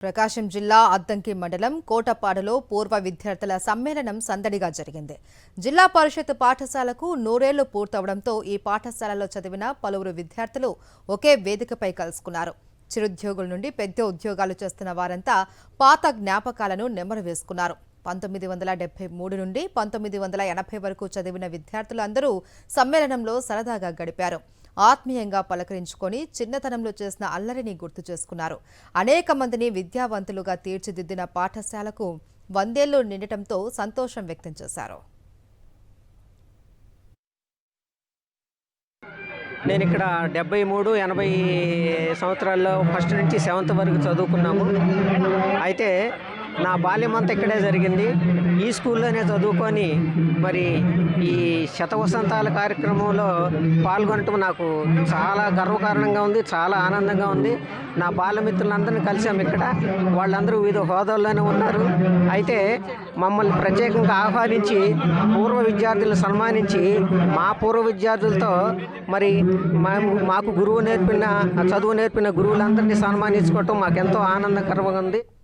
ప్రకాశం జిల్లా అద్దంకి మండలం కోటపాడులో పూర్వ విద్యార్థుల సమ్మేళనం సందడిగా జరిగింది. జిల్లా పరిషత్ పాఠశాలకు 100 ఏళ్లు పూర్తవడంతో ఈ పాఠశాలలో చదివిన పలువురు విద్యార్థులు ఒకే వేదికపై కలుసుకున్నారు. చిరుద్యోగుల నుండి పెద్ద ఉద్యోగాలు చేస్తున్న వారంతా పాత జ్ఞాపకాలను నెమరు వేసుకున్నారు. 1973 నుండి 1980 వరకు చదివిన విద్యార్థులందరూ సమ్మేళనంలో సరదాగా గడిపారు. ఆత్మీయంగా పలకరించుకొని చిన్నతనంలో చేసిన అల్లరిని గుర్తు చేసుకున్నారు. అనేక మందిని విద్యావంతులుగా తీర్చిదిద్దిన పాఠశాలకు 100 ఏళ్లు నిండటంతో సంతోషం వ్యక్తం చేశారు. నేను ఇక్కడ 73, 80 సంవత్సరాల్లో ఫస్ట్ నుంచి 7th వరకు చదువుకున్నాము. అయితే నా బాల్యం అంతా ఇక్కడే జరిగింది. ఈ స్కూల్లోనే చదువుకొని మరి ఈ శతవసంతాల కార్యక్రమంలో పాల్గొనటం నాకు చాలా గర్వకారణంగా ఉంది, చాలా ఆనందంగా ఉంది. నా బాల్యమిత్రులందరినీ కలిసాము ఇక్కడ. వాళ్ళందరూ వివిధ హోదాల్లోనే ఉన్నారు. అయితే మమ్మల్ని ప్రత్యేకంగా ఆహ్వానించి పూర్వ విద్యార్థులను సన్మానించి మా పూర్వ విద్యార్థులతో మరి మాకు చదువు నేర్పిన గురువులందరినీ సన్మానించుకోవటం మాకెంతో ఆనందకరంగా ఉంది.